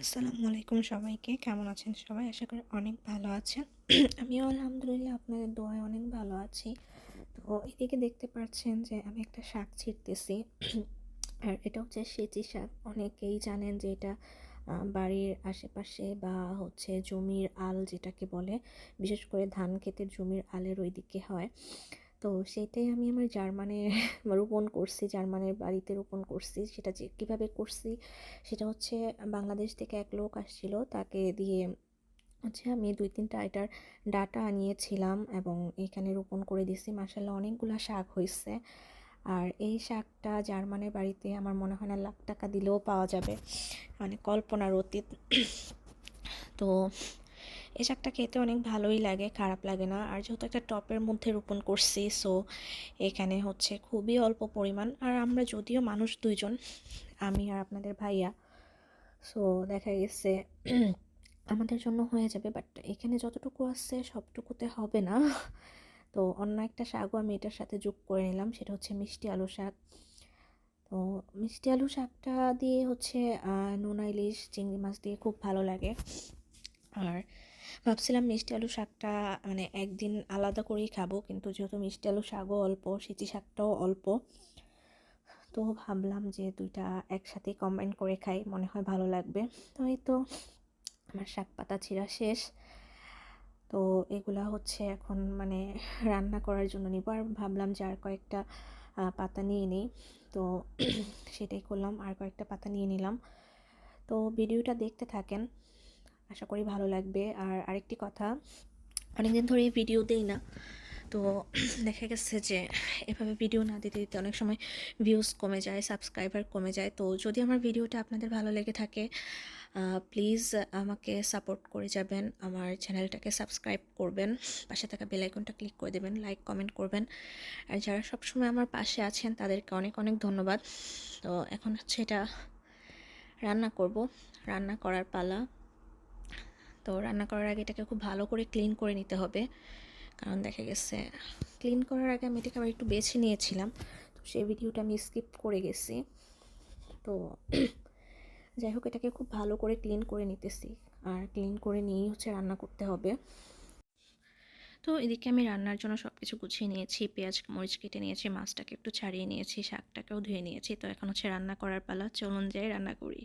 আসসালামু আলাইকুম সবাইকে। কেমন আছেন সবাই? আশা করি অনেক ভালো আছেন। আমিও আলহামদুলিল্লাহ আপনাদের দোয়ায় অনেক ভালো আছি। তো এদিকে দেখতে পাচ্ছেন যে আমি একটা শাক ছিঁড়তেছি। আর এটা হচ্ছে সেচি শাক। অনেকেই জানেন যে এটা বাড়ির আশেপাশে বা হচ্ছে জমির আল যেটাকে বলে, বিশেষ করে ধান ক্ষেতের জমির আলের ওইদিকে হয়। তো সেইটাই আমি আমার জার্মানে রোপণ করছি, জার্মানের বাড়িতে রোপণ করছি। সেটা যে কীভাবে করছি সেটা হচ্ছে, বাংলাদেশ থেকে এক লোক আসছিল, তাকে দিয়ে হচ্ছে আমি ২-৩টা এটার ডাটা আনিয়েছিলাম এবং এখানে রোপণ করে দিছি। মাশাআল্লাহ অনেকগুলা শাক হইছে। আর এই শাকটা জার্মানের বাড়িতে আমার মনে হয় না লাখ টাকা দিলেও পাওয়া যাবে, মানে কল্পনার অতীত। তো এই শাকটা খেতে অনেক ভালোই লাগে, খারাপ লাগে না। আর যেহেতু একটা টপের মধ্যে রোপণ করছি, সো এখানে হচ্ছে খুবই অল্প পরিমাণ। আর আমরা যদিও মানুষ ২ জন, আমি আর আপনাদের ভাইয়া, সো দেখা গেছে আমাদের জন্য হয়ে যাবে। বাট এখানে যতটুকু আছে সবটুকুতে হবে না। তো অন্য একটা শাকও আমি এটার সাথে যোগ করে নিলাম, সেটা হচ্ছে মিষ্টি আলু শাক। তো মিষ্টি আলু শাকটা দিয়ে হচ্ছে নোনা ইলিশ চিংড়ি মাছ দিয়ে খুব ভালো লাগে। আর ভাবছিলাম মিষ্টি আলু শাকটা মানে একদিন আলাদা করেই খাবো, কিন্তু যেহেতু মিষ্টি আলু শাকও অল্প, সেচি শাকটাও অল্প, তো ভাবলাম যে দুইটা একসাথে কম্বাইন করে খাই, মনে হয় ভালো লাগবে। তো এই তো আমার শাক পাতা ছিঁড়া শেষ। তো এগুলা হচ্ছে এখন মানে রান্না করার জন্য নিব। আর ভাবলাম যে আর কয়েকটা পাতা নিয়ে নিই, তো সেটাই করলাম, আর কয়েকটা পাতা নিয়ে নিলাম। তো ভিডিওটা দেখতে থাকেন, আশা করি ভালো লাগবে। আর আরেকটি কথা, অনেকদিন ধরেই ভিডিও দেই না, তো দেখা গেছে যে এভাবে ভিডিও না দিতে দিতে অনেক সময় ভিউজ কমে যায়, সাবস্ক্রাইবার কমে যায়। তো যদি আমার ভিডিওটা আপনাদের ভালো লেগে থাকে, প্লিজ আমাকে সাপোর্ট করে যাবেন, আমার চ্যানেলটাকে সাবস্ক্রাইব করবেন, পাশে থাকা বেল আইকনটা ক্লিক করে দেবেন, লাইক কমেন্ট করবেন। আর যারা সবসময় আমার পাশে আছেন তাদেরকে অনেক অনেক ধন্যবাদ। তো এখন হচ্ছে এটা রান্না করব, রান্না করার পালা। তো রান্না করার আগে এটাকে খুব ভালো করে ক্লিন করে নিতে হবে, কারণ দেখা গেছে ক্লিন করার আগে আমি এটাকে আবার একটু বেছে নিয়েছিলাম, তো সেই ভিডিওটা আমি স্কিপ করে গেছি। তো যাই হোক, এটাকে খুব ভালো করে ক্লিন করে নিতেছি, আর ক্লিন করে নিয়েই হচ্ছে রান্না করতে হবে। তো এদিকে আমি রান্নার জন্য সব কিছু গুছিয়ে নিয়েছি, পেঁয়াজ মরিচ কেটে নিয়েছি, মাছটাকে একটু ছাড়িয়ে নিয়েছি, শাকটাকেও ধুয়ে নিয়েছি। তো এখন হচ্ছে রান্না করার পালা, চলুন যাই রান্না করি।